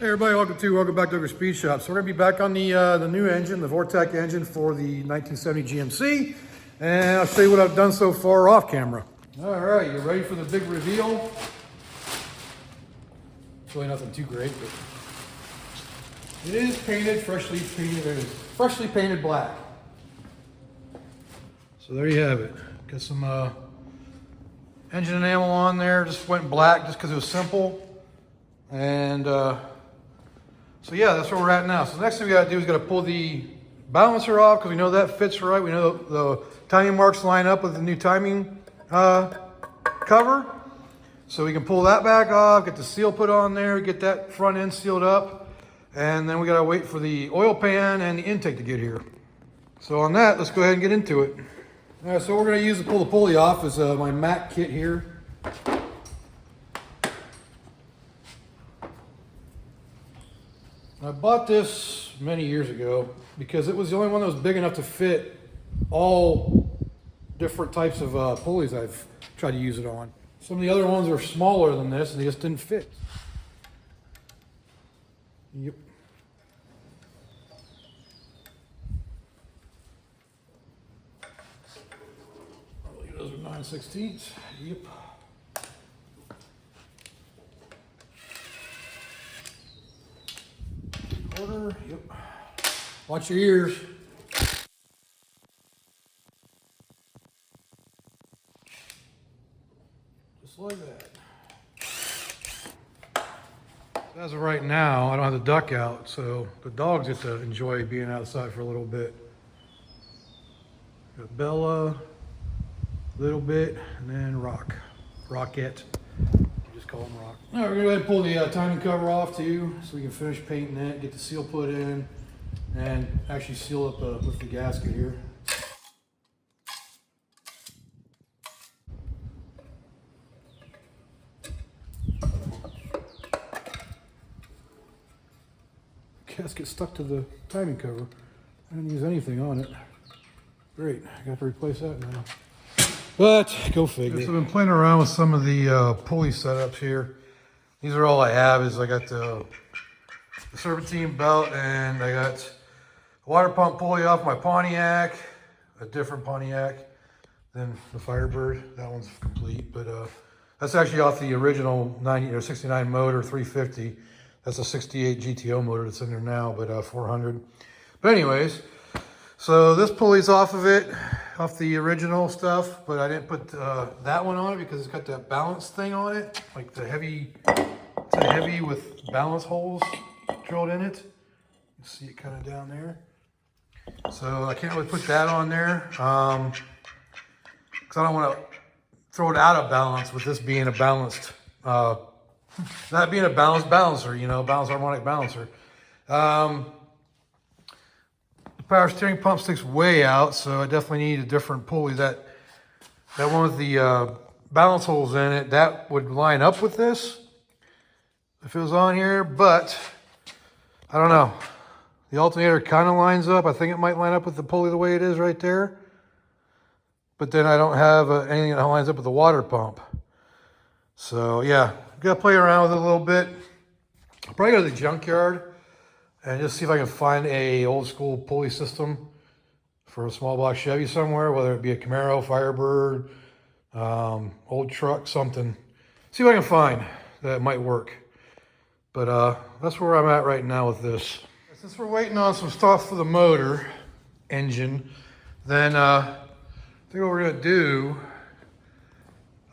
Hey everybody, welcome back to ogresspeedshop. So we're gonna be back on the new engine, the Vortec engine for the 1970 GMC, and I'll show you what I've done so far off camera. All right, you ready for the big reveal? It's really nothing too great, but it is painted, freshly painted black. So there you have it. Got some engine enamel on there. Just went black just because it was simple, and so yeah, that's where we're at now. So the next thing we gotta do is gotta pull the balancer off because we know that fits right. We know the timing marks line up with the new timing cover. So we can pull that back off, get the seal put on there, get that front end sealed up. And then we gotta wait for the oil pan and the intake to get here. So on that, let's go ahead and get into it. All right, so what we're gonna use to pull the pulley off is my Mac kit here. I bought this many years ago because it was the only one that was big enough to fit all different types of pulleys I've tried to use it on. Some of the other ones are smaller than this and they just didn't fit. Yep. I believe those are 9/16. Yep. Quarter. Yep. Watch your ears. Just like that. As of right now, I don't have the duck out, so the dogs get to enjoy being outside for a little bit. Got Bella, a little bit, and then Rocket. Just call them Rock. All right, we're gonna go ahead and pull the timing cover off too, so we can finish painting it, get the seal put in, and actually seal up with the gasket here. Gasket stuck to the timing cover. I didn't use anything on it. Great, I got to replace that now. But go figure. So I've been playing around with some of the pulley setups here. These are all I have. Is I got the serpentine belt, and I got a water pump pulley off my Pontiac, a different Pontiac than the Firebird. That one's complete, but that's actually off the original 69 motor 350. That's a 68 GTO motor that's in there now, but 400. But anyways, so this pulley's off of it, off the original stuff, but I didn't put that one on it because it's got that balance thing on it, like the heavy, it's a heavy with balance holes drilled in it. You see it kind of down there. So I can't really put that on there because I don't want to throw it out of balance with this being a balanced, that being a balanced balancer, you know, balanced harmonic balancer. The power steering pump sticks way out, so I definitely need a different pulley. That one with the balance holes in it, that would line up with this if it was on here, but I don't know. The alternator kind of lines up. I think it might line up with the pulley the way it is right there, but then I don't have anything that lines up with the water pump. So yeah, gotta play around with it a little bit. I'll probably go to the junkyard and just see if I can find a old school pulley system for a small block Chevy somewhere, whether it be a Camaro, Firebird, old truck, something. See what I can find that might work. But that's where I'm at right now with this. Since we're waiting on some stuff for the motor engine, then I think what we're gonna do,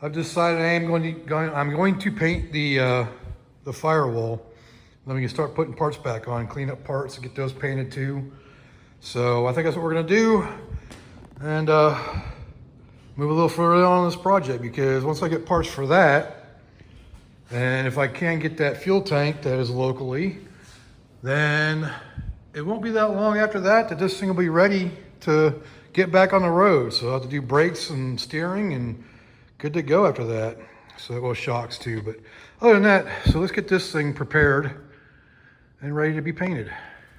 I've decided I'm going to paint the firewall. Then we can start putting parts back on, clean up parts and get those painted too. So I think that's what we're gonna do, and move a little further on this project, because once I get parts for that, and if I can get that fuel tank that is locally, then it won't be that long after that this thing will be ready to get back on the road. So I'll have to do brakes and steering and good to go after that. So well, shocks too, but other than that, so let's get this thing prepared and ready to be painted.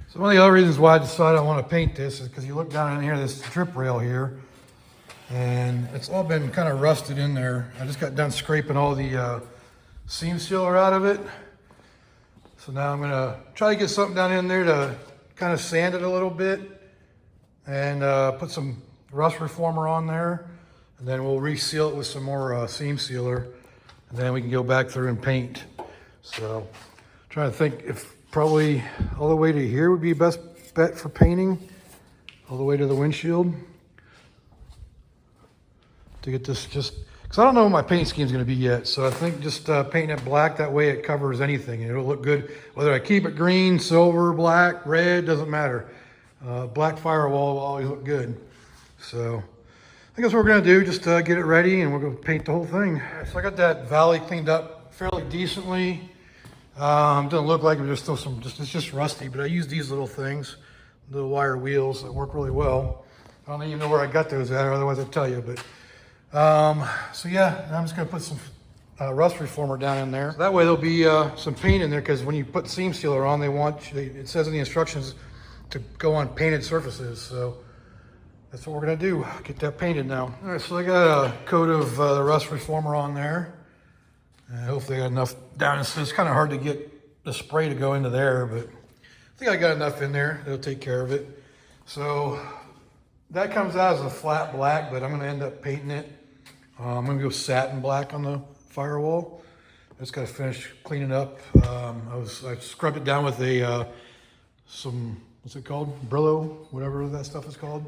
So one of the other reasons why I decided I want to paint this is because you look down in here, this drip rail here, and it's all been kind of rusted in there. I just got done scraping all the seam sealer out of it. So now I'm gonna try to get something down in there to kind of sand it a little bit and put some rust reformer on there. And then we'll reseal it with some more seam sealer. And then we can go back through and paint. So I'm trying to think if probably all the way to here would be best bet for painting. All the way to the windshield. To get this just, because I don't know what my paint scheme is going to be yet. So I think just painting it black, that way it covers anything. And it'll look good. Whether I keep it green, silver, black, red, doesn't matter. Black firewall will always look good. So I think that's what we're gonna do, just get it ready and we're gonna paint the whole thing. Right, so I got that valley cleaned up fairly decently. Doesn't look like there's still some, it's just rusty, but I use these little things, little wire wheels that work really well. I don't even know where I got those at, or otherwise I'd tell you, but so yeah, I'm just gonna put some rust reformer down in there. So that way there'll be some paint in there, because when you put seam sealer on, it says in the instructions to go on painted surfaces. So that's what we're gonna do, get that painted now. All right, so I got a coat of the rust reformer on there. And hopefully I got enough down. It's kind of hard to get the spray to go into there, but I think I got enough in there. It'll take care of it. So that comes out as a flat black, but I'm gonna end up painting it. I'm gonna go satin black on the firewall. I just gotta finish cleaning up. I scrubbed it down with some, what's it called? Brillo, whatever that stuff is called.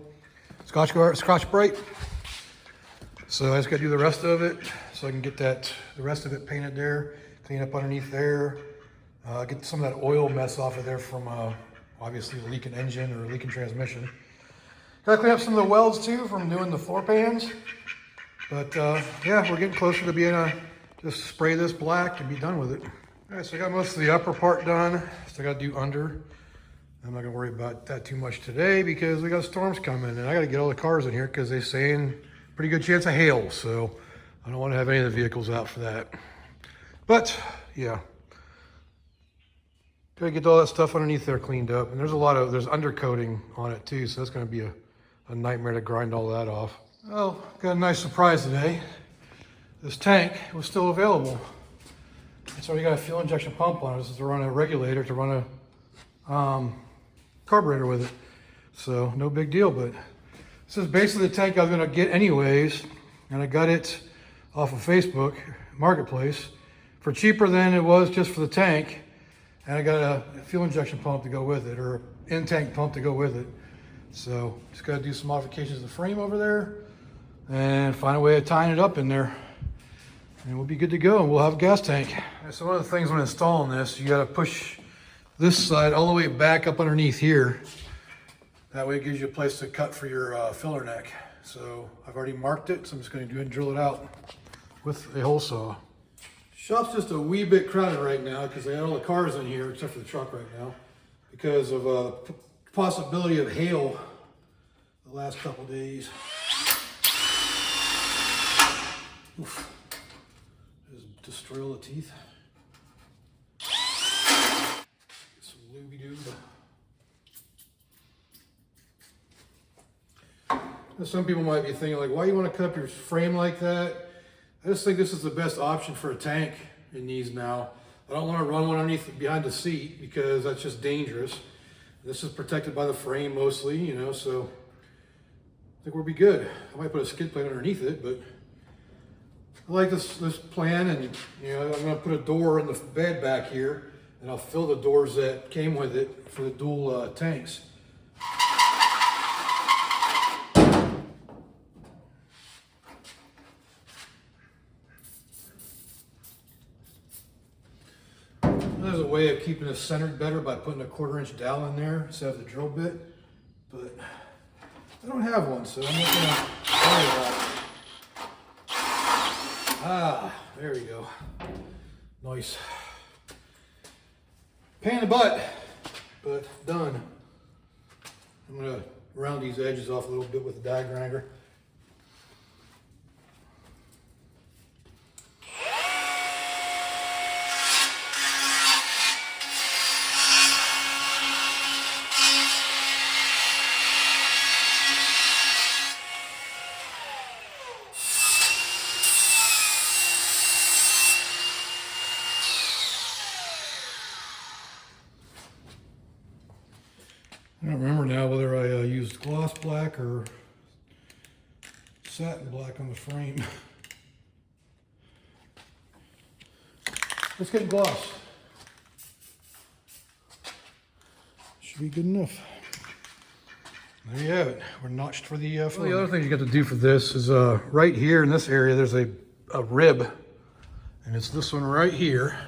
Scotch-Brite. So I just gotta do the rest of it so I can get the rest of it painted there, clean up underneath there, get some of that oil mess off of there from obviously the leaking engine or leaking transmission. Gotta clean up some of the welds too from doing the floor pans. But yeah, we're getting closer to being just spray this black and be done with it. All right, so I got most of the upper part done. Still gotta do under. I'm not gonna worry about that too much today because we got storms coming and I gotta get all the cars in here because they're saying pretty good chance of hail. So I don't want to have any of the vehicles out for that. But yeah, gotta get all that stuff underneath there cleaned up. And there's undercoating on it too. So that's gonna be a nightmare to grind all that off. Well, got a nice surprise today. This tank was still available. It's already got a fuel injection pump on it. This is to run a regulator, to run a carburetor with it. So no big deal, but this is basically the tank I was gonna get anyways. And I got it off of Facebook Marketplace for cheaper than it was just for the tank. And I got a fuel injection pump to go with it, or in-tank pump to go with it. So just gotta do some modifications to the frame over there and find a way of tying it up in there. And we'll be good to go and we'll have a gas tank. Right, so one of the things when installing this, you gotta push this side all the way back up underneath here. That way it gives you a place to cut for your filler neck. So I've already marked it, so I'm just gonna do it and drill it out with a hole saw. Shop's just a wee bit crowded right now because I got all the cars in here except for the truck right now because of possibility of hail the last couple days. Oof. Just destroy all the teeth. Get some looby-doob. Some people might be thinking like, why do you want to cut up your frame like that? I just think this is the best option for a tank in these now. I don't want to run one behind the seat because that's just dangerous. This is protected by the frame mostly, you know, so I think we'll be good. I might put a skid plate underneath it, but I like this plan, and you know, I'm gonna put a door in the bed back here and I'll fill the doors that came with it for the dual tanks. There's a way of keeping this centered better by putting a 1/4-inch dowel in there instead of the drill bit, but I don't have one, so I'm not gonna worry about it. Ah, there we go. Nice. Pain in the butt, but done. I'm gonna round these edges off a little bit with the die grinder. black or satin black on the frame. Let's get gloss. Should be good enough. There you have it. We're notched for the well, the other thing you got to do for this is right here in this area there's a rib, and it's this one right here.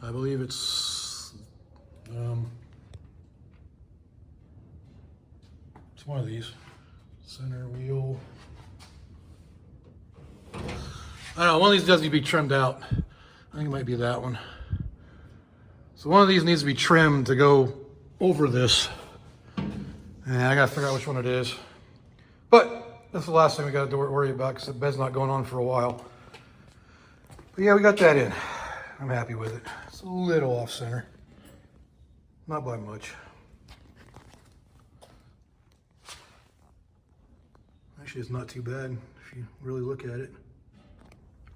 I believe it's one of these. Center wheel. I don't know, one of these does need to be trimmed out. I think it might be that one. So one of these needs to be trimmed to go over this. And I gotta figure out which one it is. But that's the last thing we gotta worry about because the bed's not going on for a while. But yeah, we got that in. I'm happy with it. It's a little off center. Not by much. Actually, it's not too bad if you really look at it.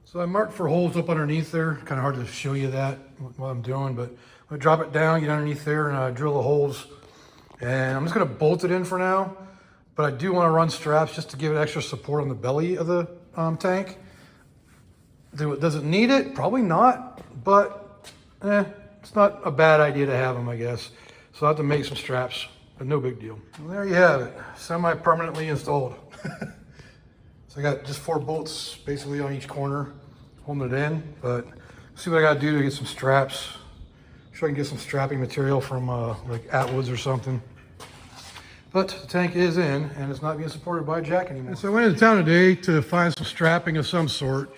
So I marked for holes up underneath there. Kind of hard to show you that, what I'm doing, but I'm gonna drop it down, get underneath there, and drill the holes. And I'm just gonna bolt it in for now, but I do wanna run straps just to give it extra support on the belly of the tank. Does it need it? Probably not, but it's not a bad idea to have them, I guess. So I'll have to make some straps, but no big deal. Well, there you have it, semi-permanently installed. So I got just 4 bolts basically on each corner holding it in, but see what I gotta do to get some straps. Sure I can get some strapping material from like Atwoods or something. But the tank is in and it's not being supported by a jack anymore. And so I went into town today to find some strapping of some sort.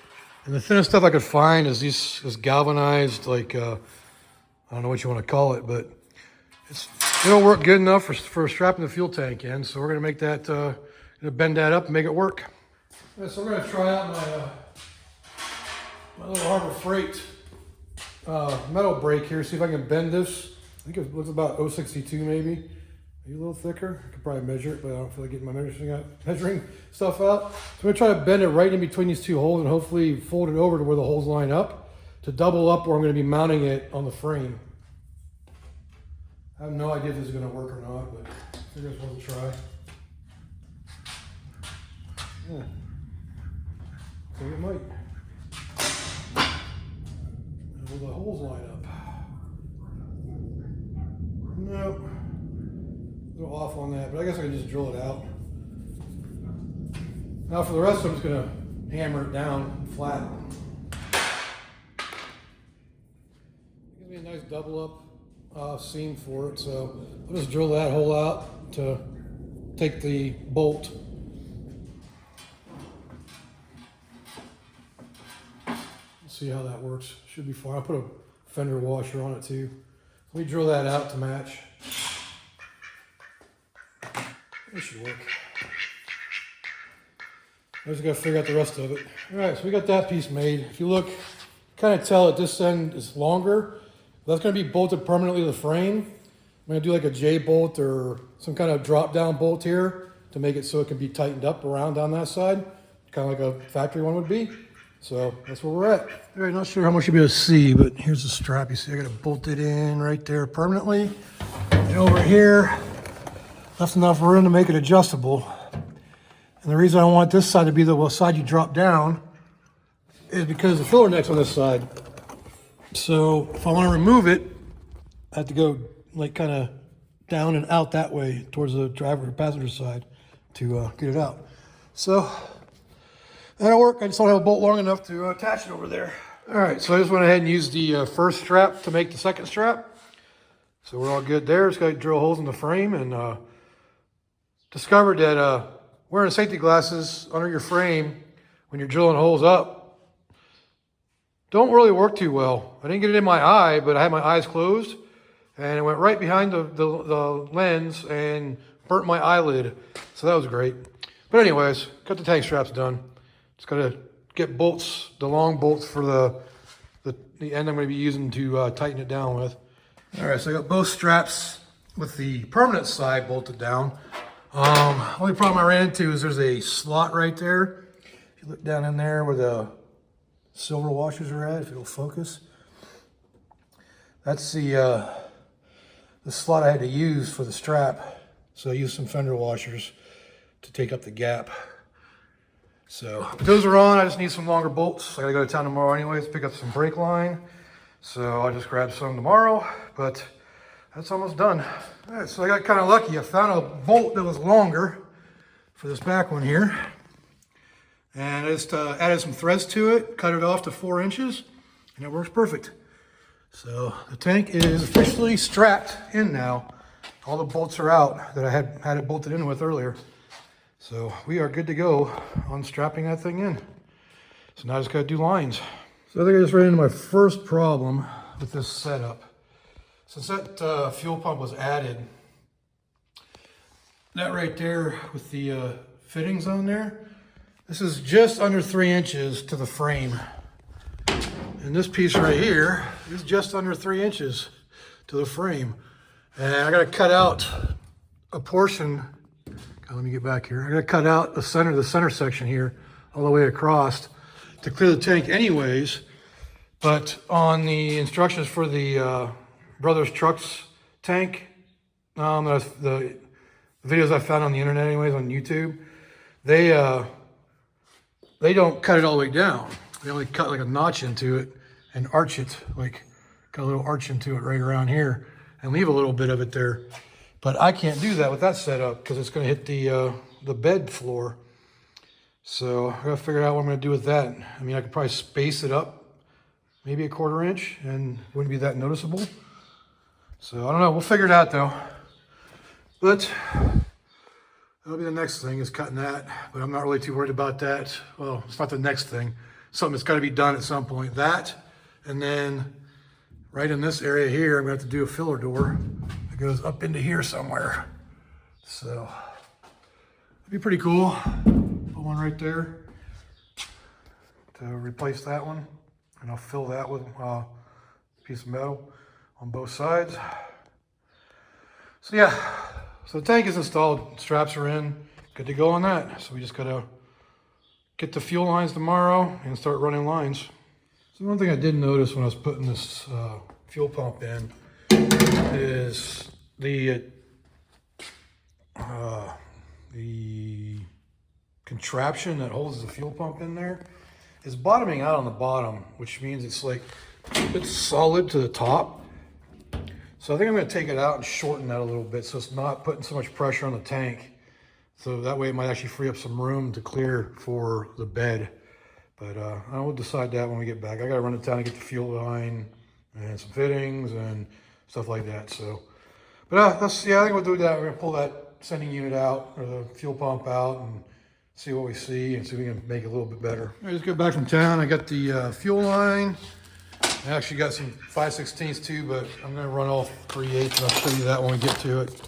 And the thinnest stuff I could find is this galvanized, like, I don't know what you want to call it, but it'll work good enough for strapping the fuel tank in. So we're gonna make that, gonna bend that up and make it work. Yeah, so we're gonna try out my little Harbor Freight metal brake here, see if I can bend this. I think it looks about 0.62 maybe. Maybe a little thicker. I could probably measure it, but I don't feel like getting my measuring stuff out. So I'm gonna try to bend it right in between these 2 holes and hopefully fold it over to where the holes line up to double up where I'm gonna be mounting it on the frame. I have no idea if this is gonna work or not, but I figure it's worth a try. Yeah. I think it might. Will the holes line up? Nope. A little off on that, but I guess I can just drill it out. Now for the rest, I'm just gonna hammer it down flat. Gives me a nice double up seam for it, so I'll just drill that hole out to take the bolt. See how that works. Should be fine. I'll put a fender washer on it too. Let me drill that out to match. This should work. I just gotta figure out the rest of it. All right, so we got that piece made. If you look, kind of tell at this end is longer. That's gonna be bolted permanently to the frame. I'm gonna do like a J bolt or some kind of drop down bolt here to make it so it can be tightened up around down that side, kind of like a factory one would be. So that's where we're at. All right, not sure how much you'll be able to see, but here's the strap. You see I got it bolted in right there permanently. And over here, left enough room to make it adjustable. And the reason I want this side to be the side you drop down is because the filler neck's on this side. So if I want to remove it, I have to go like kind of down and out that way towards the driver or passenger side to get it out. So that'll work. I just don't have a bolt long enough to attach it over there. All right, so I just went ahead and used the first strap to make the second strap. So we're all good there. Just got to drill holes in the frame and discovered that wearing safety glasses under your frame when you're drilling holes up don't really work too well. I didn't get it in my eye, but I had my eyes closed and it went right behind the lens and burnt my eyelid. So that was great. But anyways, got the tank straps done. Just gotta get bolts, the long bolts for the end I'm gonna be using to tighten it down with. All right, so I got both straps with the permanent side bolted down. Only problem I ran into is there's a slot right there. If you look down in there where the silver washers are at, if it'll focus. That's the slot I had to use for the strap. So I used some fender washers. to take up the gap. So, but those are on. I just need some longer bolts. I gotta go to town tomorrow anyways, pick up some brake line. So I'll just grab some tomorrow, but that's almost done. All right, so I got kind of lucky. I found a bolt that was longer for this back one here. And I just added some threads to it, cut it off to 4 inches, and it works perfect. So the tank is officially strapped in now. All the bolts are out that I had it bolted in with earlier. So we are good to go on strapping that thing in. So now I just gotta do lines. So I think I just ran into my first problem with this setup. Since that fuel pump was added, that right there with the fittings on there, this is just under 3 inches to the frame. And this piece right here is just under 3 inches to the frame. And I gotta cut out a portion. Let me get back here. I gotta cut out the center section here all the way across to clear the tank anyways. But on the instructions for the Brothers Trucks tank, the videos I found on the internet anyways, on YouTube, they don't cut it all the way down. They only cut like a notch into it and arch it, like got a little arch into it right around here and leave a little bit of it there. But I can't do that with that setup because it's going to hit the bed floor. So I got to figure out what I'm going to do with that. I mean, I could probably space it up maybe a 1/4 inch and it wouldn't be that noticeable. So I don't know. We'll figure it out though. But that'll be the next thing, is cutting that. But I'm not really too worried about that. Well, it's not the next thing. Something that's got to be done at some point. That, and then right in this area here, I'm going to have to do a filler door that goes up into here somewhere. So it'd be pretty cool. Put one right there to replace that one. And I'll fill that with a piece of metal on both sides. So yeah, so the tank is installed, straps are in, good to go on that. So we just gotta get the fuel lines tomorrow and start running lines. So one thing I did notice when I was putting this fuel pump in is the contraption that holds the fuel pump in there is bottoming out on the bottom, which means it's solid to the top. So I think I'm going to take it out and shorten that a little bit so it's not putting so much pressure on the tank. So that way it might actually free up some room to clear for the bed. But I will decide that when we get back. I got to run to town and get the fuel line and some fittings and stuff like that. So, but I think we'll do that. We're going to pull that sending unit out, or the fuel pump out, and see what we see and see if we can make it a little bit better. I just got back from town. I got the fuel line. I actually got some 5/16 too, but I'm going to run all 3/8 and I'll show you that when we get to it.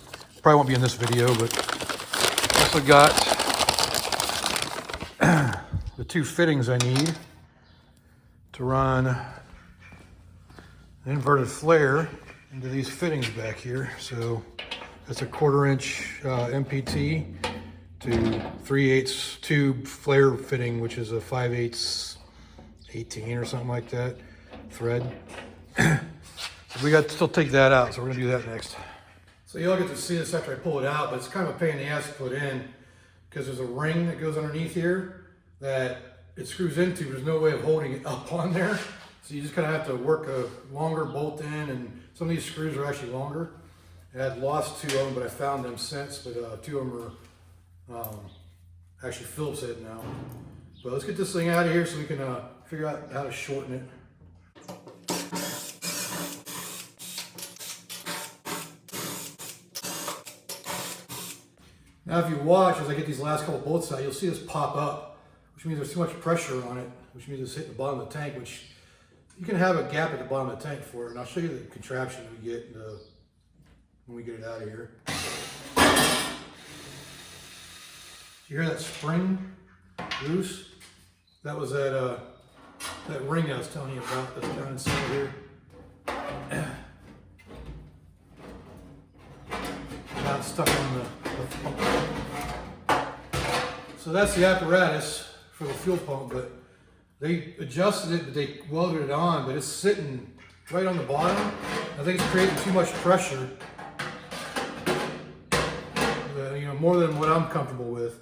Probably won't be in this video, but I also got the 2 fittings I need to run an inverted flare into these fittings back here. So that's a 1/4 inch MPT to 3/8 tube flare fitting, which is a 5/8 18 or something like that thread. So we got to still take that out, so we're gonna do that next. So you'll get to see this after I pull it out, but it's kind of a pain in the ass to put in because there's a ring that goes underneath here that it screws into. There's no way of holding it up on there. So you just kind of have to work a longer bolt in, and some of these screws are actually longer. I had lost 2 of them, but I found them since, but 2 of them are actually Phillips head now. But let's get this thing out of here so we can figure out how to shorten it. Now if you watch, as I get these last couple bolts out, you'll see this pop up, which means there's too much pressure on it, which means it's hitting the bottom of the tank, which you can have a gap at the bottom of the tank for it. And I'll show you the contraption we get when we get it out of here. You hear that spring loose? That was that ring I was telling you about that's down inside here. Now it's stuck on the pump. So that's the apparatus for the fuel pump, but they adjusted it, but they welded it on, but it's sitting right on the bottom. I think it's creating too much pressure. you know, more than what I'm comfortable with.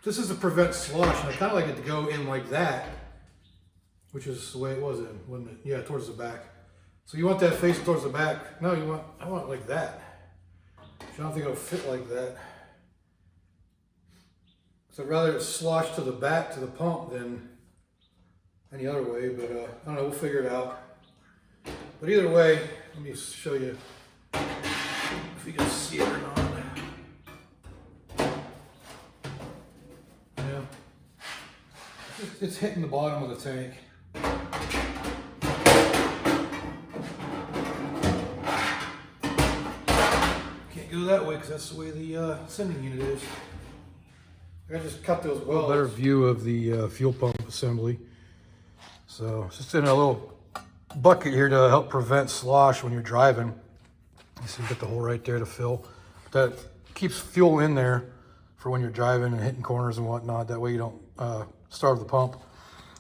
This is to prevent slosh, and I kind of like it to go in like that, which is the way it was in, wasn't it? Yeah, towards the back. So you want that facing towards the back. No, I want it like that. I don't think it'll fit like that. So I'd rather it slosh to the back, to the pump, than any other way, but I don't know, we'll figure it out. But either way, let me show you if you can see it or not. Yeah, it's hitting the bottom of the tank. Can't go that way because that's the way the sending unit is. I just cut those welds. A better view of the fuel pump assembly. So it's just in a little bucket here to help prevent slosh when you're driving. You see, you got the hole right there to fill. That keeps fuel in there for when you're driving and hitting corners and whatnot. That way you don't starve the pump.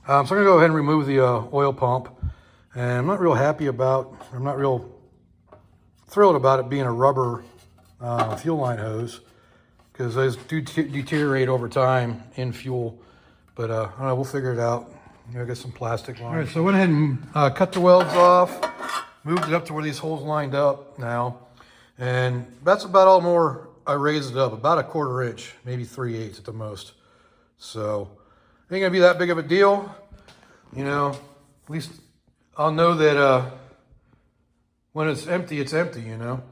So I'm gonna go ahead and remove the oil pump. And I'm not real thrilled about it being a rubber fuel line hose, because those do deteriorate over time in fuel. But I don't know, we'll figure it out. I got some plastic lines. All right, so I went ahead and cut the welds off, moved it up to where these holes lined up now. And that's about all more I raised it up, about a 1/4 inch, maybe 3/8 at the most. So it ain't gonna be that big of a deal. You know, at least I'll know that when it's empty, you know.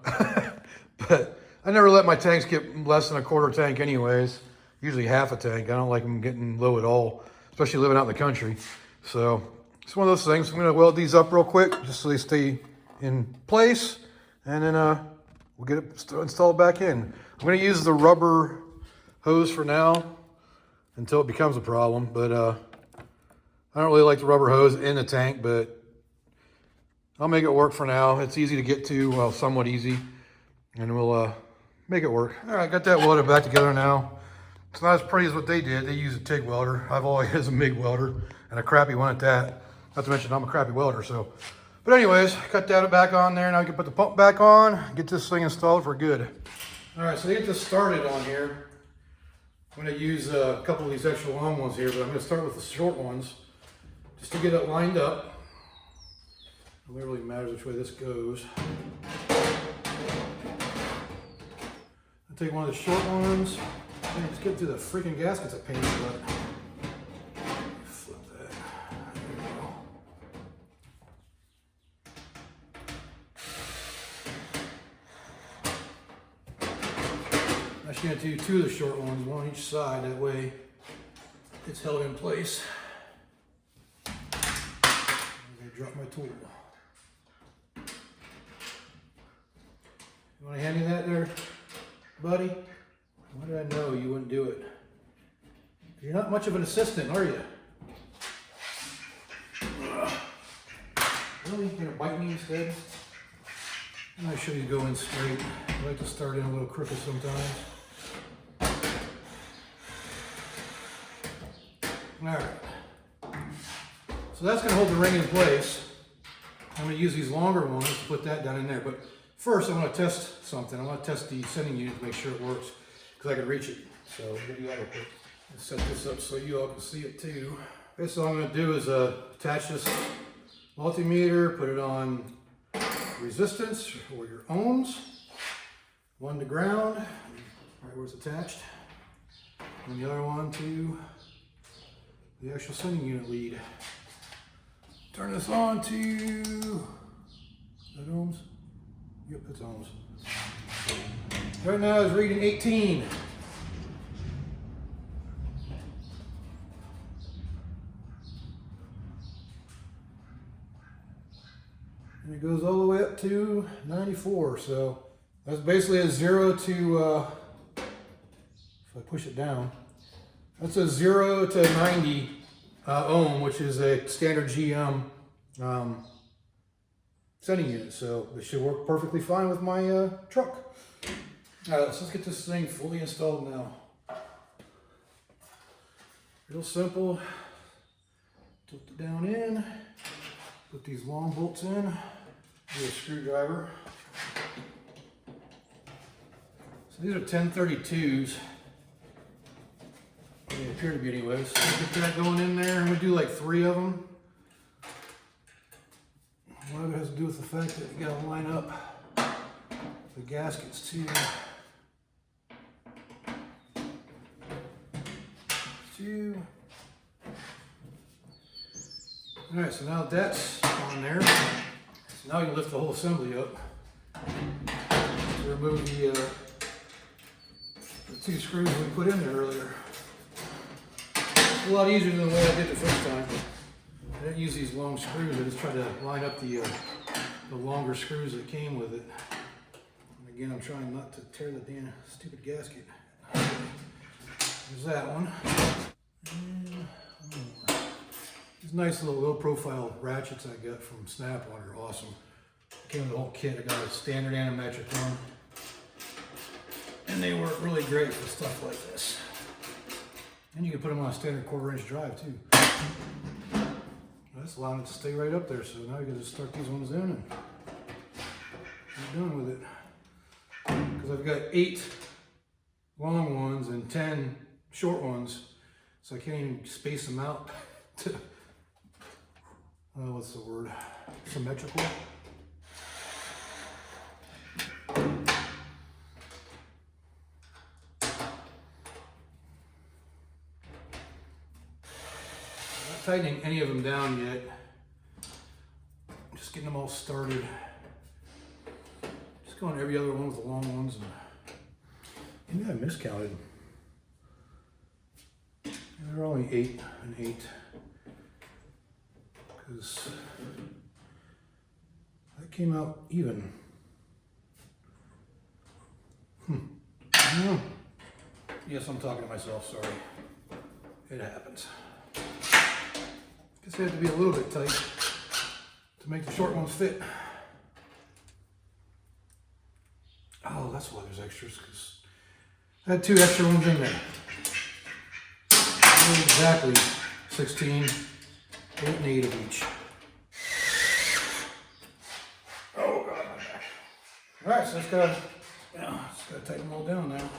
But I never let my tanks get less than a 1/4 tank anyways, usually half a tank. I don't like them getting low at all, especially living out in the country. So it's one of those things. I'm gonna weld these up real quick just so they stay in place, and then we'll get it installed back in. I'm gonna use the rubber hose for now until it becomes a problem, but I don't really like the rubber hose in the tank, but I'll make it work for now. It's easy to get to, well, somewhat easy, and we'll make it work. All right, got that welded back together now. It's not as pretty as what they did. They use a TIG welder. I've always used a MIG welder, and a crappy one at that. Not to mention I'm a crappy welder, so. But anyways, cut that back on there. Now we can put the pump back on, get this thing installed for good. All right, so to get this started on here, I'm gonna use a couple of these extra long ones here, but I'm gonna start with the short ones, just to get it lined up. It really matters which way this goes. I'll take one of the short ones. Let's get through the freaking gaskets, a pain in the butt. Flip that. There we go. I'm actually going to do 2 of the short ones, one on each side. That way it's held in place. I'm going to drop my tool. You want to hand me that there, buddy? Why did I know you wouldn't do it? You're not much of an assistant, are you? Really? You're gonna bite me instead? I'm not sure you go in straight. I like to start in a little crooked sometimes. Alright. So that's gonna hold the ring in place. I'm gonna use these longer ones to put that down in there. But first, I want to test something. I want to test the sending unit to make sure it works, because I can reach it. So I'm going to do that real quick. Set this up so you all can see it too. Okay, so all I'm going to do is attach this multimeter, put it on resistance or your ohms, one to ground, right where it's attached, and the other one to the actual sending unit lead. Turn this on to, that ohms? Yep, it's ohms. Right now it's reading 18. And it goes all the way up to 94. So that's basically a 0 to, if I push it down, that's a 0 to 90 ohm, which is a standard GM sending unit. So this should work perfectly fine with my truck. All right, so let's get this thing fully installed now. Real simple. Tilt it down in. Put these long bolts in. Do a screwdriver. So these are 1032s. They appear to be anyway. So get that going in there. I'm going to do like 3 of them. A lot of it has to do with the fact that you got to line up the gaskets too. 2. All right, so now that's on there. So now you lift the whole assembly up to remove the 2 screws we put in there earlier. It's a lot easier than the way I did the first time. I didn't use these long screws. I just tried to line up the longer screws that came with it. And again, I'm trying not to tear the damn stupid gasket. There's that one. And these nice little low-profile ratchets I got from Snap-on are awesome. Came with the whole kit. I got a standard and a metric one. And they work really great for stuff like this. And you can put them on a standard 1/4-inch drive too. That's allowing it to stay right up there. So now you can just start these ones in and you're done with it. Because I've got 8 long ones and 10 short ones. So I can't even space them out to, what's the word? Symmetrical. Tightening any of them down yet. Just getting them all started. Just going every other one with the long ones. And maybe I miscounted. They're only 8 and 8. Because that came out even. Yes, I'm talking to myself, sorry. It happens. Guess they have to be a little bit tight to make the short ones fit. Oh, that's why there's extras, because I had 2 extra ones in there. Exactly 16, 8 and 8 of each. Oh God, my back. All right, so just gotta tighten them all down now.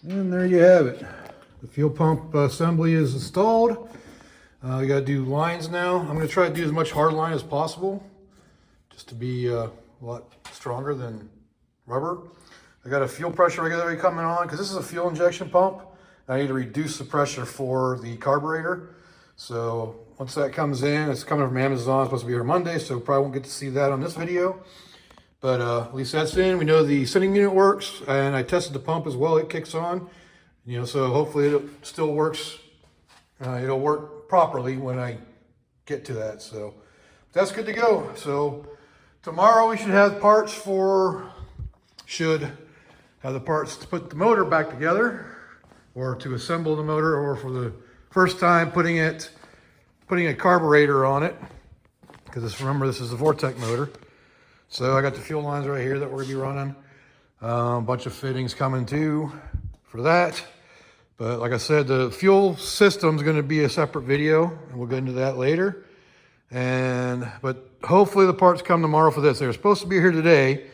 And there you have it. The fuel pump assembly is installed. We got to do lines now. I'm going to try to do as much hard line as possible, just to be a lot stronger than rubber. I got a fuel pressure regulator coming on because this is a fuel injection pump. I need to reduce the pressure for the carburetor. So once that comes in, it's coming from Amazon. It's supposed to be here Monday, so probably won't get to see that on this video. But at least that's in. We know the sending unit works, and I tested the pump as well. It kicks on, so hopefully it still works. It'll work properly when I get to that. So that's good to go. So tomorrow we should have parts to put the motor back together, or to assemble the motor, or for the first time putting a carburetor on it. Because remember, this is a Vortec motor. So I got the fuel lines right here that we're gonna be running. A bunch of fittings coming too for that. But like I said, the fuel system is gonna be a separate video, and we'll get into that later. But hopefully the parts come tomorrow for this. They were supposed to be here today,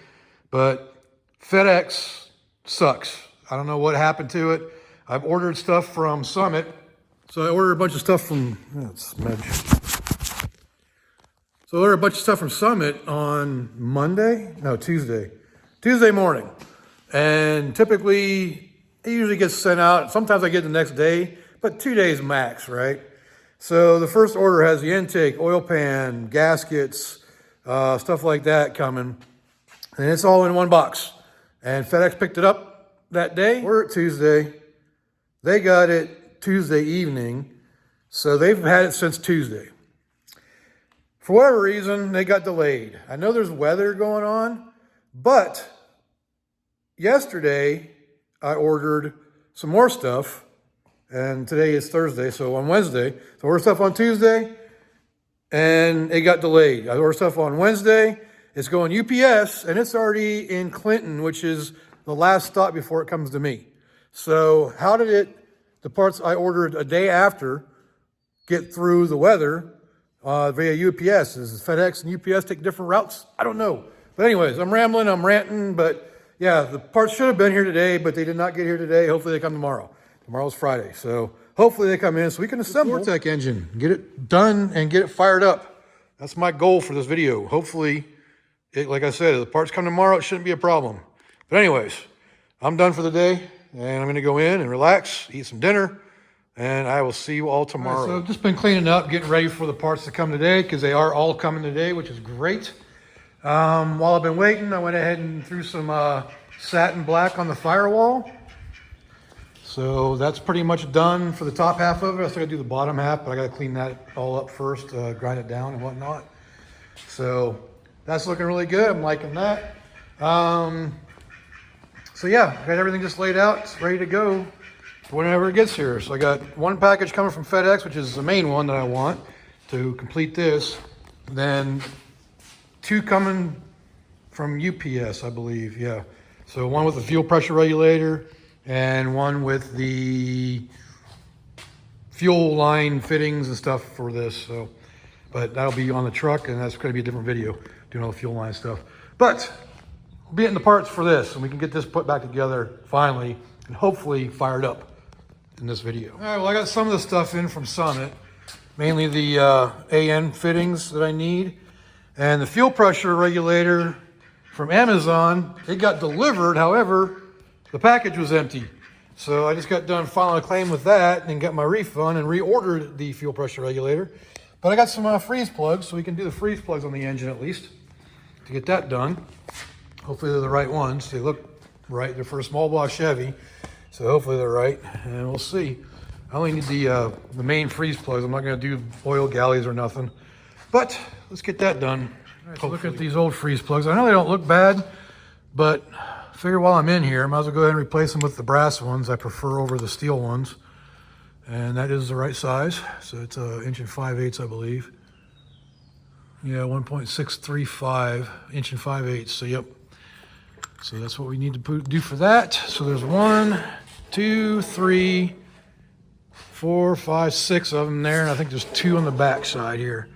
but FedEx sucks. I don't know what happened to it. I've ordered stuff from Summit. So I ordered a bunch of stuff from, So I ordered a bunch of stuff from Summit on Tuesday morning. And typically it usually gets sent out. Sometimes I get it the next day, but 2 days max, right? So the first order has the intake, oil pan, gaskets, stuff like that coming. And it's all in one box. And FedEx picked it up that day. We're at Tuesday. They got it Tuesday evening. So they've had it since Tuesday. For whatever reason, they got delayed. I know there's weather going on, but yesterday I ordered some more stuff, and today is Thursday, so on Wednesday. So I ordered stuff on Tuesday, and it got delayed. I ordered stuff on Wednesday. It's going UPS, and it's already in Clinton, which is the last stop before it comes to me. So how did the parts I ordered a day after get through the weather via UPS? Is FedEx and UPS take different routes? I don't know. But anyways, I'm rambling, I'm ranting, but yeah, the parts should have been here today, but they did not get here today. Hopefully they come tomorrow. Tomorrow's Friday, so hopefully they come in so we can assemble the Vortec engine, get it done and get it fired up. That's my goal for this video. Hopefully, like I said, if the parts come tomorrow, it shouldn't be a problem. But anyways, I'm done for the day, and I'm gonna go in and relax, eat some dinner, and I will see you all tomorrow. All right, so I've just been cleaning up, getting ready for the parts to come today, because they are all coming today, which is great. While I've been waiting, I went ahead and threw some satin black on the firewall. So that's pretty much done for the top half of it. I still gotta do the bottom half, but I gotta clean that all up first, grind it down and whatnot. So that's looking really good. I'm liking that. So yeah, I got everything just laid out. It's ready to go whenever it gets here. So I got one package coming from FedEx, which is the main one that I want to complete this. Then 2 coming from UPS, I believe, yeah. So one with the fuel pressure regulator and one with the fuel line fittings and stuff for this. So, but that'll be on the truck, and that's gonna be a different video, doing all the fuel line stuff. But we'll be getting the parts for this, and we can get this put back together finally, and hopefully fired up in this video. All right, well, I got some of the stuff in from Summit, mainly the AN fittings that I need. And the fuel pressure regulator from Amazon, it got delivered. However, the package was empty. So I just got done filing a claim with that and got my refund and reordered the fuel pressure regulator. But I got some freeze plugs, so we can do the freeze plugs on the engine at least to get that done. Hopefully they're the right ones. They look right. They're for a small block Chevy. So hopefully they're right, and we'll see. I only need the main freeze plugs. I'm not gonna do oil galleys or nothing. But let's get that done. All right, so look at these old freeze plugs. I know they don't look bad, but I figure while I'm in here, I might as well go ahead and replace them with the brass ones I prefer over the steel ones. And that is the right size. So it's 1 5/8", I believe. Yeah, 1.635 1 5/8". So yep. So that's what we need to do for that. So there's 1, 2, 3, 4, 5, 6 of them there. And I think there's 2 on the back side here.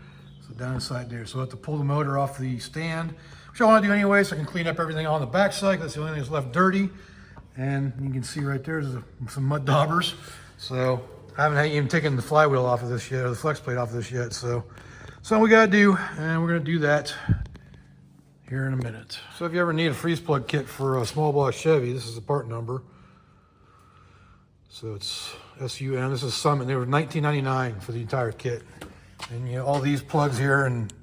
Down inside there. So I have to pull the motor off the stand, which I want to do anyway, so I can clean up everything on the back side. That's the only thing that's left dirty. And you can see right there, there's some mud daubers. So I haven't even taken the flywheel off of this yet, or the flex plate off of this yet. So we got to do, and we're going to do that here in a minute. So if you ever need a freeze plug kit for a small block Chevy, this is the part number. So it's SUM. This is Summit. They were $19.99 for the entire kit. And you know, all these plugs here and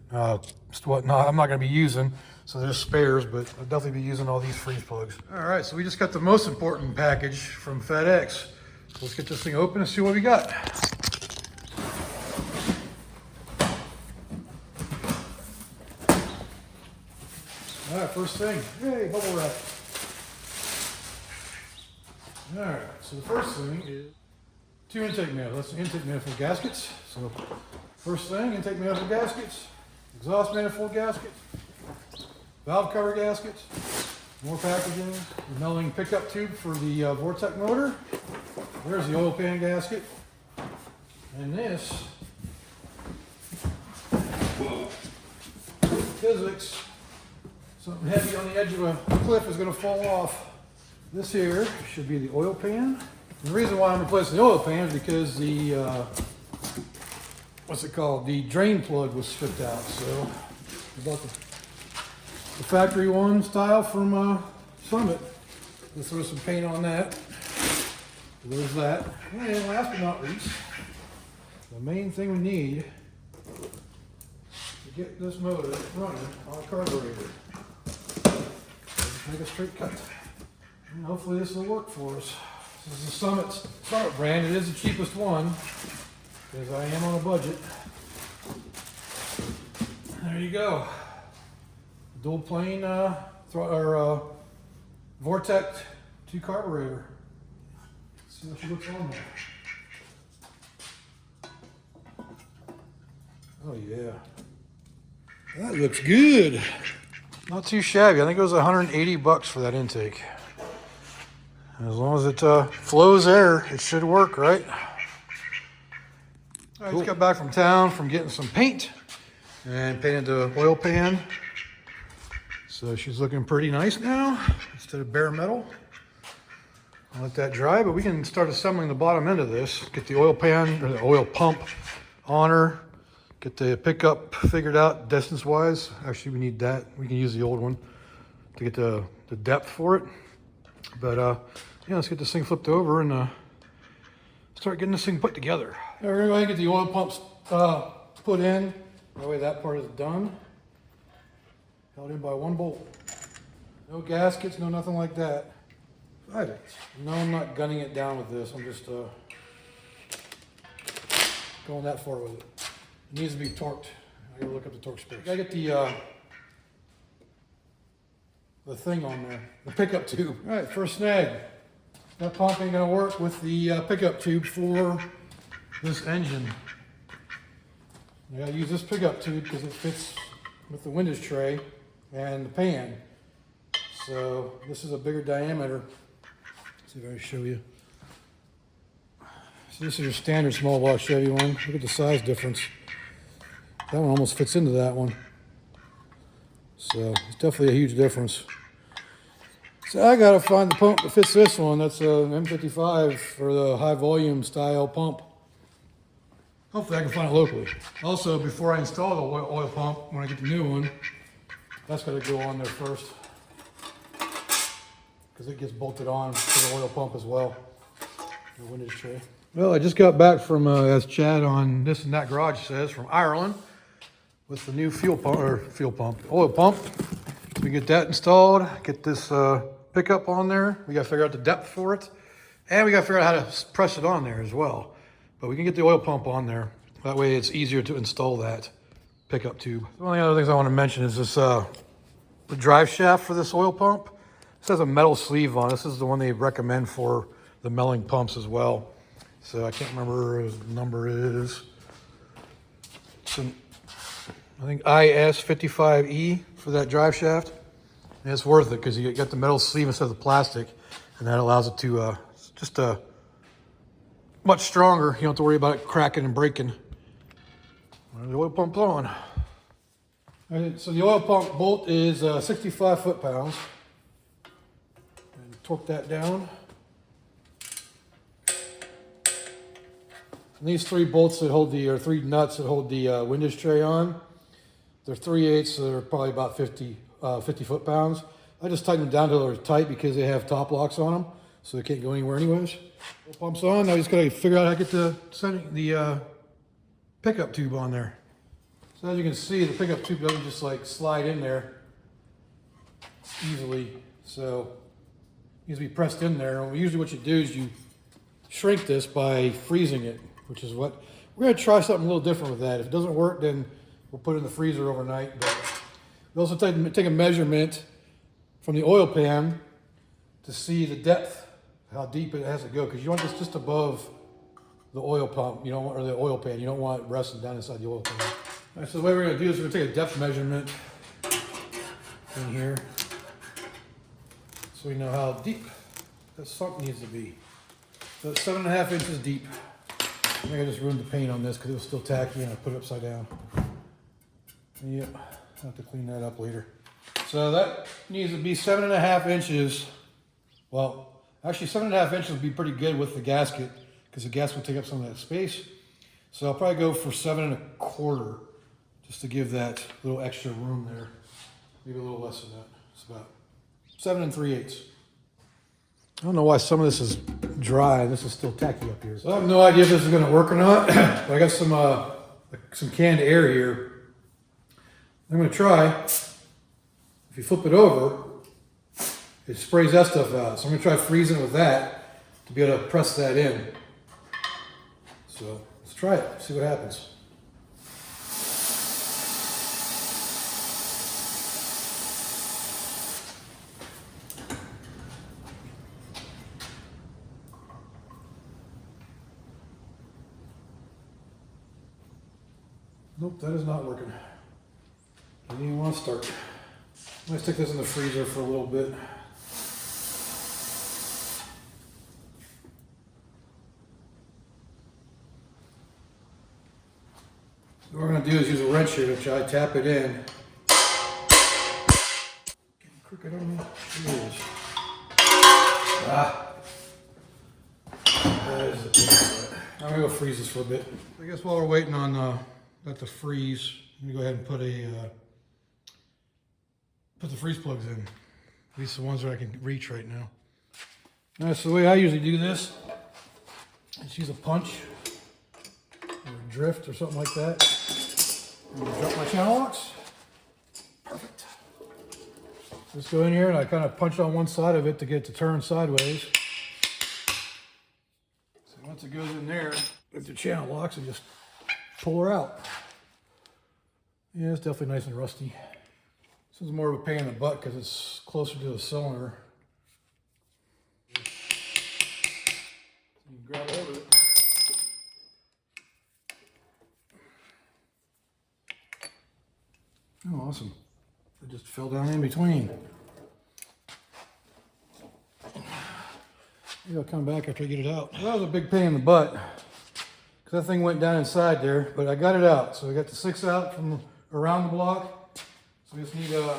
whatnot, I'm not going to be using, so there's spares, but I'll definitely be using all these freeze plugs. All right, so we just got the most important package from FedEx. So let's get this thing open and see what we got. All right, first thing, hey, bubble wrap. All right, so the first thing is 2 intake manifolds. That's the intake manifold gaskets. So first thing, intake manifold gaskets, exhaust manifold gaskets, valve cover gaskets, more packaging, the melting pickup tube for the Vortec motor. There's the oil pan gasket. And this, physics, something heavy on the edge of a cliff is going to fall off. This here should be the oil pan. And the reason why I'm replacing the oil pan is because the what's it called? The drain plug was stripped out. So I bought the factory one style from Summit. Let's throw some paint on that. There's that. And last but not least, the main thing we need to get this motor running on a carburetor. Let's make a straight cut. And hopefully this will work for us. This is the Summit brand. It is the cheapest one because I am on a budget. There you go. Dual plane Vortec 2 carburetor. Let's see what she looks on there. Oh yeah. That looks good. Not too shabby. I think it was 180 bucks for that intake. As long as it flows air, it should work, right? I just got back from town from getting some paint and painted the oil pan. So she's looking pretty nice now instead of bare metal. I'll let that dry, but we can start assembling the bottom end of this. Get the oil pan or the oil pump on her. Get the pickup figured out distance-wise. Actually, we need that. We can use the old one to get the depth for it. But yeah, let's get this thing flipped over and start getting this thing put together. Now we're gonna go ahead and get the oil pumps put in. That way that part is done. Held in by one bolt. No gaskets, no nothing like that. 5/8. No, I'm not gunning it down with this. I'm just going that far with it. It needs to be torqued. I gotta look up the torque specs. I gotta get the thing on there, the pickup tube. All right, first snag. That pump ain't gonna work with the pickup tube for this engine. I gotta use this pickup tube because it fits with the windows tray and the pan. So this is a bigger diameter. Let's see if I can show you. So this is your standard small block Chevy one. Look at the size difference. That one almost fits into that one. So it's definitely a huge difference. So I gotta find the pump that fits this one. That's an M55 for the high volume style pump. Hopefully I can find it locally. Also, before I install the oil pump, when I get the new one, that's gotta go on there first. Because it gets bolted on to the oil pump as well. The windows tray. Well, I just got back from, as Chad on This and That Garage says, from Ireland with the new oil pump. We get that installed, get this pickup on there. We gotta figure out the depth for it. And we gotta figure out how to press it on there as well. But we can get the oil pump on there. That way it's easier to install that pickup tube. One of the other things I want to mention is this, the drive shaft for this oil pump. This has a metal sleeve on. This is the one they recommend for the milling pumps as well. So I can't remember what the number is. It's an, I think IS55E for that drive shaft. And it's worth it because you got the metal sleeve instead of the plastic. And that allows it to just much stronger. You don't have to worry about it cracking and breaking. The oil pump's on. Right, so the oil pump bolt is 65 foot-pounds. And torque that down. And these three bolts that hold or three nuts that hold the windows tray on, they're 3/8, so they're probably about 50 foot-pounds. I just tighten them down until they're tight because they have top locks on them, so they can't go anywhere anyways. Oil pump's on. Now we just gotta figure out how to get the pickup tube on there. So as you can see, the pickup tube doesn't just like slide in there easily. So it needs to be pressed in there. And usually what you do is you shrink this by freezing it, which is what we're gonna try something a little different with that. If it doesn't work, then we'll put it in the freezer overnight. But we also take a measurement from the oil pan to see the depth, how deep it has to go, because you want this just above the oil pump, you don't want, or the oil pan. You don't want it resting down inside the oil pan. All right, so the way we're gonna do is we're gonna take a depth measurement in here, so we know how deep that sump needs to be. So it's 7.5 inches deep. I think I just ruined the paint on this because it was still tacky and I put it upside down. Yep, I'll have to clean that up later. So that needs to be 7.5 inches. Well, actually 7.5 inches would be pretty good with the gasket because the gasket will take up some of that space. So I'll probably go for 7.25 just to give that little extra room there. Maybe a little less than that. It's about 7 3/8. I don't know why some of this is dry and this is still tacky up here. So I have no idea if this is going to work or not. But I got some canned air here. I'm going to try. If you flip it over, it sprays that stuff out. So I'm going to try freezing it with that to be able to press that in. So let's try it, see what happens. Nope, that is not working. I didn't even want to start. I'm going to stick this in the freezer for a little bit. What we're going to do is use a wrench here to try to tap it in. Getting crooked on me. Here it is. Ah. That is the thing. I'm going to go freeze this for a bit. I guess while we're waiting on that to freeze, I'm going to go ahead and put the freeze plugs in. At least the ones that I can reach right now. Alright, so the way I usually do this, is use a punch or a drift or something like that. I'm gonna drop my channel locks. Perfect. Just go in here and I kind of punch on one side of it to get it to turn sideways. So once it goes in there, with the channel locks, and just pull her out. Yeah, it's definitely nice and rusty. This is more of a pain in the butt because it's closer to the cylinder. You can grab hold of it. Oh, awesome. It just fell down in between. Maybe I'll come back after I get it out. Well, that was a big pain in the butt because that thing went down inside there, but I got it out. So I got the 6 out from around the block. So we just need the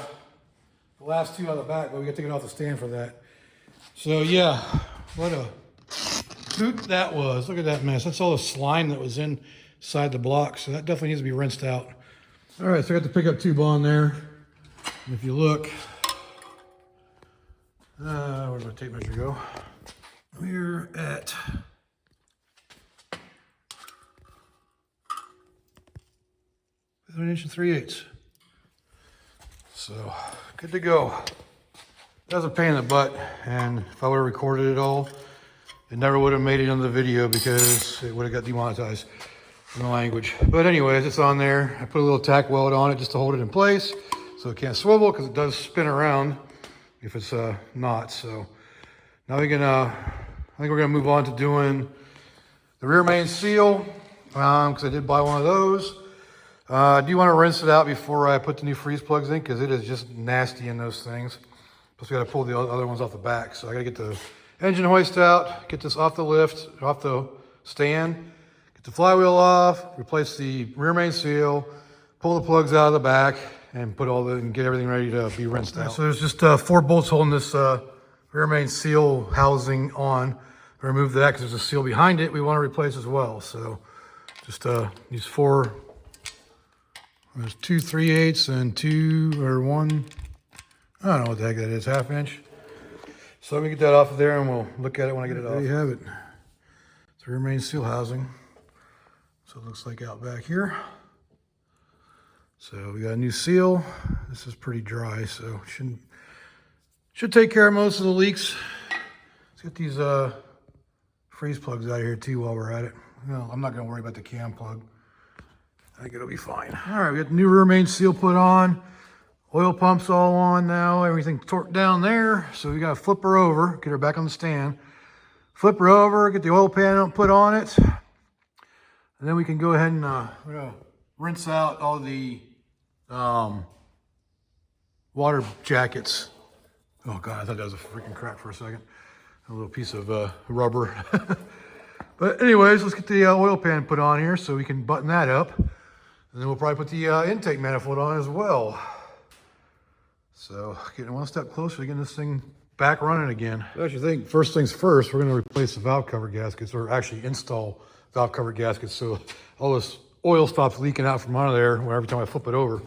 last 2 out of the back, but we got to get off the stand for that. So yeah, what a hoot that was. Look at that mess. That's all the slime that was inside the block. So that definitely needs to be rinsed out. All right, so I got the pickup tube on there. And if you look, where did my tape measure go? We're at 1 inch and 3/8. So good to go. That was a pain in the butt, and if I would have recorded it all, it never would have made it into the video because it would have got demonetized in the language. But anyways, it's on there. I put a little tack weld on it just to hold it in place so it can't swivel because it does spin around if it's not. So now we can, I think we're gonna move on to doing the rear main seal because I did buy one of those. I do want to rinse it out before I put the new freeze plugs in because it is just nasty in those things. Plus we got to pull the other ones off the back. So I got to get the engine hoist out, get this off the lift, off the stand, get the flywheel off, replace the rear main seal, pull the plugs out of the back, and get everything ready to be rinsed out. So there's just 4 bolts holding this rear main seal housing on. I removed that because there's a seal behind it we want to replace as well. So just these 4. There's 2 3/8 and 2 or 1. I don't know what the heck that is, 1/2 inch. So let me get that off of there and we'll look at it when I get it off. There you have it. It's the rear main seal housing. So it looks like out back here. So we got a new seal. This is pretty dry, so should take care of most of the leaks. Let's get these freeze plugs out of here too while we're at it. No, I'm not gonna worry about the cam plug. I think it'll be fine. All right, we got the new rear main seal put on. Oil pump's all on now. Everything torqued down there. So we gotta flip her over, get her back on the stand. Flip her over, get the oil pan put on it. And then we can go ahead and we're gonna rinse out all the water jackets. Oh God, I thought that was a freaking crack for a second. A little piece of rubber. But anyways, let's get the oil pan put on here so we can button that up. And then we'll probably put the intake manifold on as well. So getting one step closer to getting this thing back running again. I actually think first things first, we're gonna replace the valve cover gaskets, or actually install valve cover gaskets so all this oil stops leaking out from under there every time I flip it over.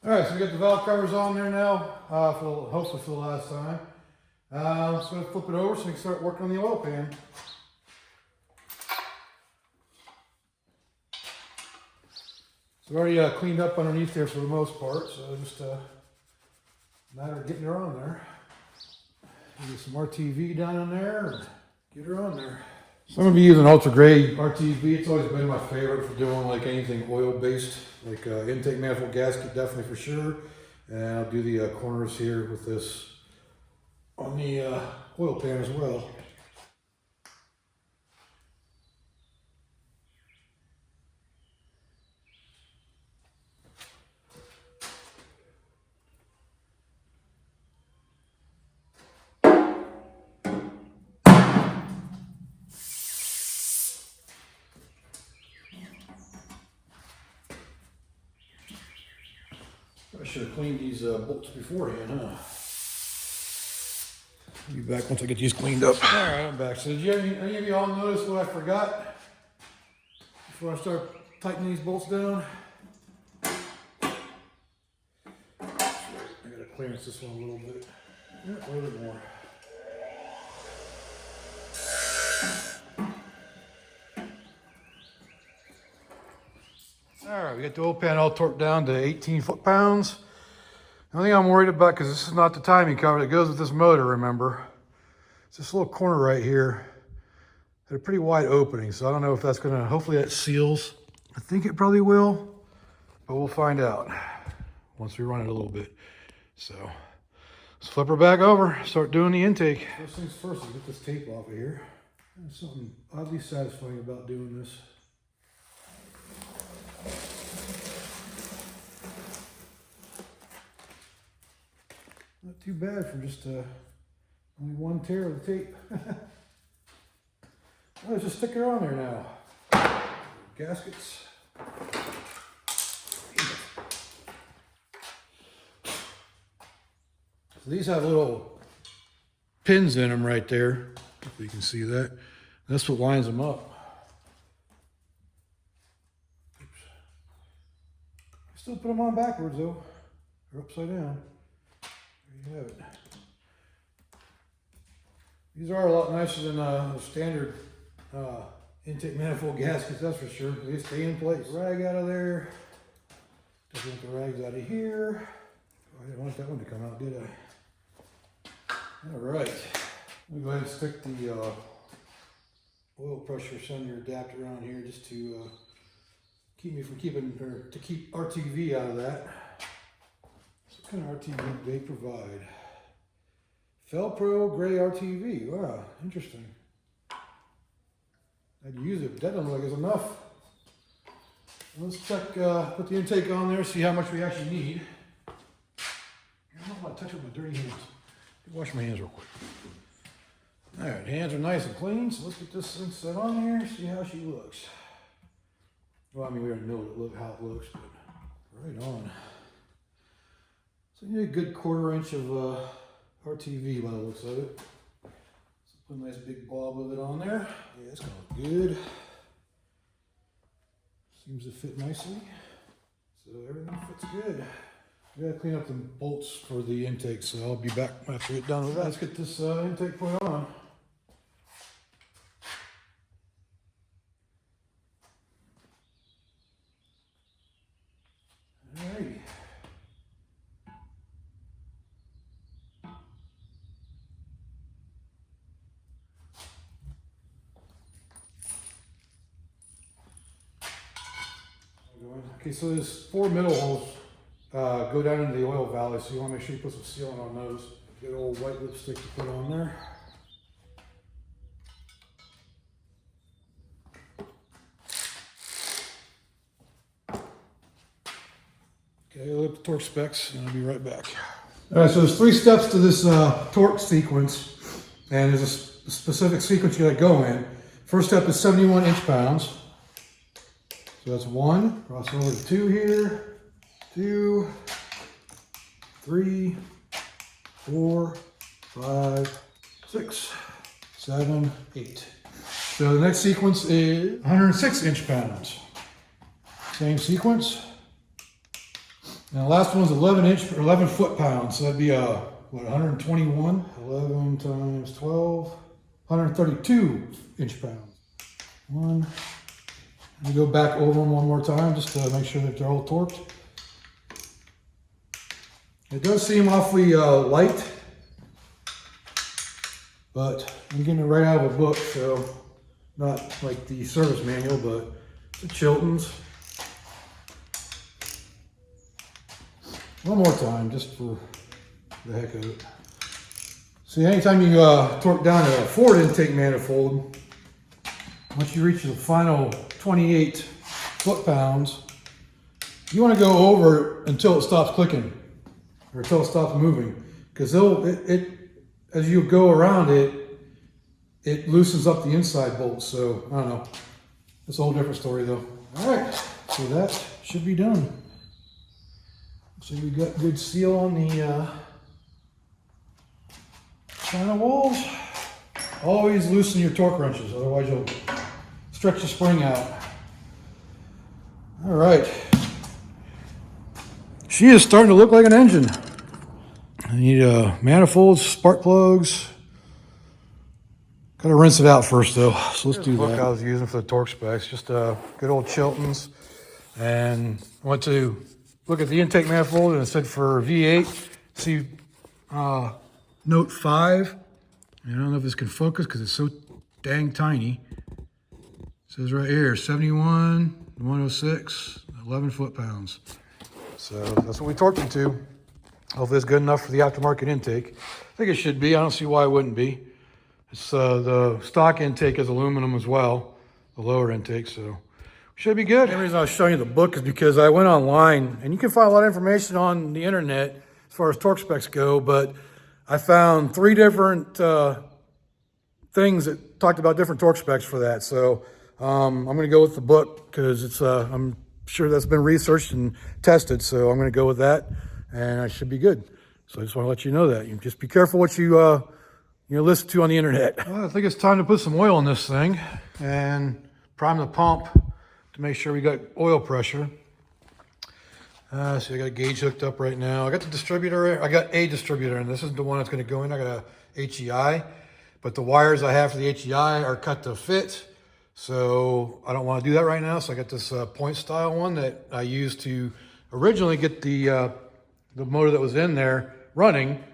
All right, so we got the valve covers on there now, hopefully for the last time. So I'm gonna flip it over so we can start working on the oil pan. So I've already cleaned up underneath there for the most part, so just a matter of getting her on there. Get some RTV down in there and get her on there. So I'm gonna be using ultra grade RTV. It's always been my favorite for doing like anything oil based, like intake manifold gasket, definitely for sure. And I'll do the corners here with this on the oil pan as well. I should have cleaned these bolts beforehand, huh? I'll be back once I get these cleaned up. All right, I'm back. So did any of you all notice what I forgot before I start tightening these bolts down? I gotta clearance this one a little bit. Yeah, a little bit more. All right, we got the oil pan all torqued down to 18 foot-pounds. The only thing I'm worried about, because this is not the timing cover that goes with this motor, remember, it's this little corner right here. Had a pretty wide opening, so I don't know if that's gonna, hopefully that seals. I think it probably will, but we'll find out once we run it a little bit. So let's flip her back over, start doing the intake. First things first, is get this tape off of here. There's something oddly satisfying about doing this. Not too bad for just only one tear of the tape. Let's just stick it on there now. Gaskets. So these have little pins in them right there. If you can see that. That's what lines them up. Oops. I still put them on backwards though. They're upside down. There you have it. These are a lot nicer than the standard intake manifold gaskets, that's for sure. They stay in place. Rag out of there. Don't want the rags out of here. Oh, I didn't want that one to come out, did I? All right. Let me go ahead and stick the oil pressure sender adapter on here just to keep RTV out of that. What kind of RTV do they provide? Felpro gray RTV. Wow, interesting. I'd use it, but that doesn't look like it's enough. Let's check, put the intake on there, see how much we actually need. I don't want to touch it with my dirty hands. Wash my hands real quick. All right, hands are nice and clean, so let's get this thing set on here, see how she looks. Well, I mean, we already know how it looks, but right on. So you need a good 1/4 inch of RTV by the looks of it. So put a nice big blob of it on there. Yeah, it's gonna look good. Seems to fit nicely. So everything fits good. We gotta clean up the bolts for the intake, so I'll be back after we get done with that. Let's get this intake put on. Alrighty. Okay, so there's 4 middle holes go down into the oil valley, so you want to make sure you put some sealant on those. Get a old white lipstick to put on there. Okay, I'll look at the torque specs and I'll be right back. All right, so there's 3 steps to this torque sequence, and there's a specific sequence you gotta go in. First step is 71 inch-pounds. So that's 1, cross over to 2 here, 2, 3, 4, 5, 6, 7, 8. So the next sequence is 106 inch-pounds. Same sequence. And the last one's 11 foot-pounds. So that'd be what, 121? 11 times 12, 132 inch-pounds. One. Let me go back over them one more time just to make sure that they're all torqued. It does seem awfully light, but I'm getting it right out of a book, so not like the service manual, but the Chilton's. One more time, just for the heck of it. See, anytime you torque down a forward intake manifold, once you reach the final 28 foot-pounds, you want to go over until it stops clicking, or until it stops moving, because as you go around it loosens up the inside bolts. So I don't know. It's a whole different story though. All right, so that should be done. So we got good seal on the China walls. Always loosen your torque wrenches, otherwise you'll stretch the spring out. All right. She is starting to look like an engine. I need manifolds, spark plugs. Gotta rinse it out first though, so let's do that. The book I was using for the torque specs, just good old Chilton's. And I went to look at the intake manifold and it said for V8, see note 5. I don't know if this can focus because it's so dang tiny. It says right here, 71, 106, 11 foot-pounds. So that's what we torqued it to. Hopefully it's good enough for the aftermarket intake. I think it should be. I don't see why it wouldn't be. It's the stock intake is aluminum as well, the lower intake, so should be good. The reason I was showing you the book is because I went online, and you can find a lot of information on the internet as far as torque specs go, but I found 3 different things that talked about different torque specs for that. So I'm going to go with the book because it's I'm sure that's been researched and tested, so I'm going to go with that, and I should be good. So I just want to let you know that. You just be careful what you listen to on the internet. Well, I think it's time to put some oil in this thing and prime the pump to make sure we got oil pressure. So I got a gauge hooked up right now. I got the distributor. I got a distributor, and this is the one that's going to go in. I got a HEI, but the wires I have for the HEI are cut to fit. So I don't want to do that right now. So I got this point style one that I used to originally get the motor that was in there running.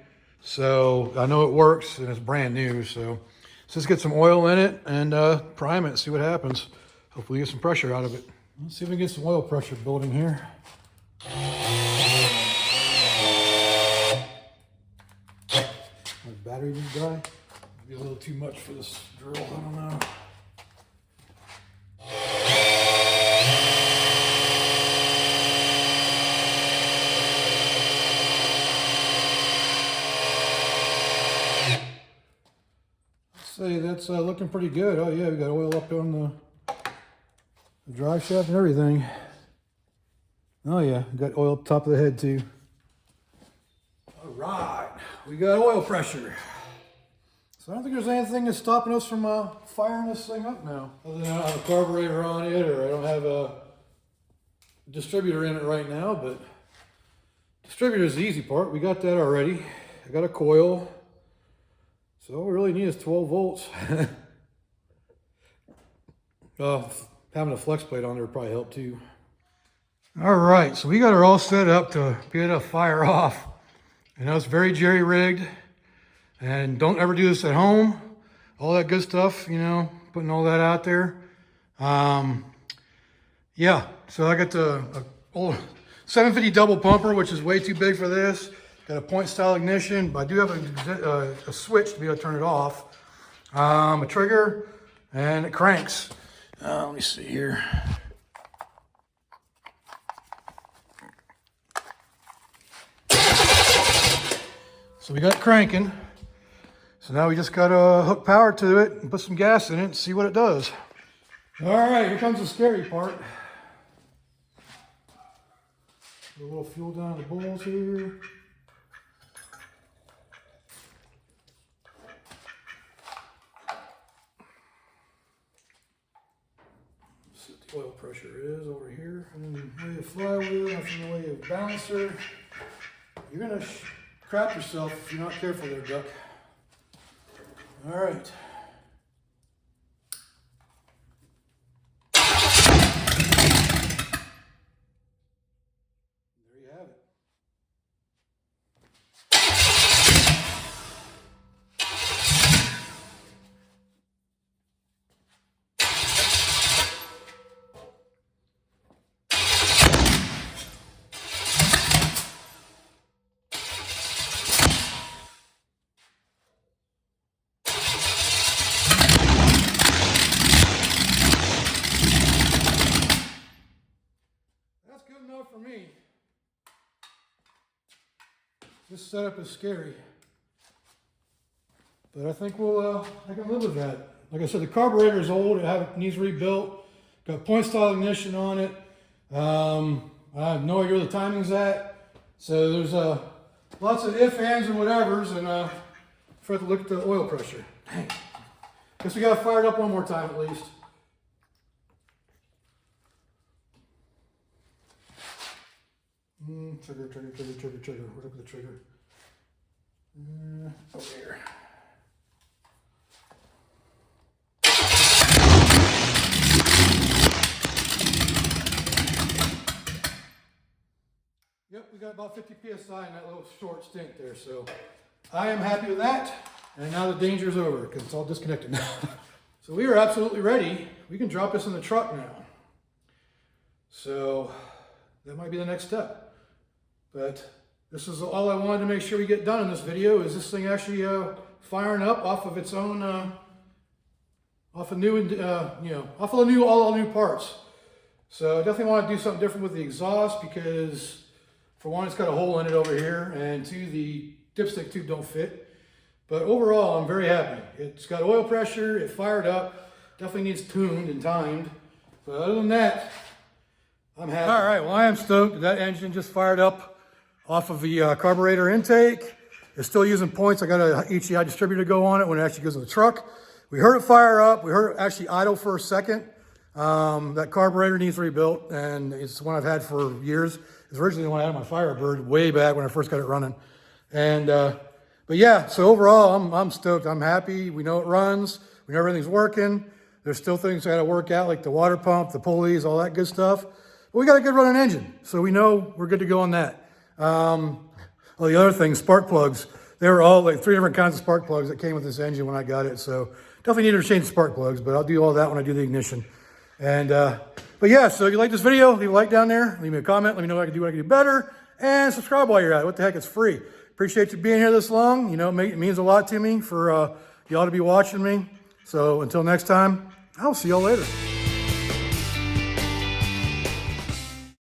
So I know it works and it's brand new. So let's just get some oil in it and prime it, see what happens. Hopefully get some pressure out of it. Let's see if we can get some oil pressure building here. My battery just died. Maybe a little too much for this drill, I don't know. Say that's looking pretty good. Oh yeah, we got oil up on the drive shaft and everything. Oh yeah, we got oil up top of the head too. All right, we got oil pressure. So I don't think there's anything that's stopping us from firing this thing up now. Other than I don't have a carburetor on it, or I don't have a distributor in it right now, but distributor is the easy part. We got that already. I got a coil. So all we really need is 12 volts. Having a flex plate on there would probably help too. All right, so we got her all set up to be able to fire off. I know it's very jerry-rigged, and don't ever do this at home. All that good stuff, putting all that out there. Yeah, so I got the old 750 double pumper, which is way too big for this. Got a point style ignition, but I do have a switch to be able to turn it off. A trigger, and it cranks. Let me see here. So we got it cranking. So now we just got to hook power to it and put some gas in it and see what it does. All right, here comes the scary part. Put a little fuel down the bowls here. Set oil pressure is over here. And in the way of flywheel, nothing in the way of balancer. You're gonna crap yourself if you're not careful there, Duck. All right. There you have it. That's good enough for me. This setup is scary, but I think I can live with that. Like I said, the carburetor is old. It needs rebuilt. Got point style ignition on it. I have no idea where the timing's at. So there's lots of ifs, ands, and whatevers, and I forgot to look at the oil pressure. Dang. Guess we got to fire it up one more time at least. Trigger. Where's up with the trigger? Over here. Yep, we got about 50 PSI in that little short stint there, so I am happy with that. And now the danger's over because it's all disconnected now. So we are absolutely ready. We can drop this in the truck now. So that might be the next step. But this is all I wanted to make sure we get done in this video, is this thing actually firing up off of its own, off of all new parts. So I definitely want to do something different with the exhaust because, for one, it's got a hole in it over here, and two, the dipstick tube don't fit. But overall, I'm very happy. It's got oil pressure, it fired up, definitely needs tuned and timed. But other than that, I'm happy. All right, well, I am stoked. That engine just fired up off of the carburetor intake. It's still using points. I got a HEI distributor to go on it when it actually goes in the truck. We heard it fire up. We heard it actually idle for a second. That carburetor needs rebuilt, and it's one I've had for years. It's originally the one I had on my Firebird way back when I first got it running. And but yeah, so overall, I'm stoked. I'm happy. We know it runs. We know everything's working. There's still things I got to work out, like the water pump, the pulleys, all that good stuff. But we got a good running engine, so we know we're good to go on that. Well, the other thing, spark plugs. There were all like 3 different kinds of spark plugs that came with this engine when I got it. So definitely need to change the spark plugs, but I'll do all that when I do the ignition. And but yeah, so if you like this video, leave a like down there, leave me a comment, let me know what I can do better, and subscribe while you're at it. What the heck, it's free. Appreciate you being here this long. You know, it means a lot to me for y'all to be watching me. So until next time, I'll see y'all later.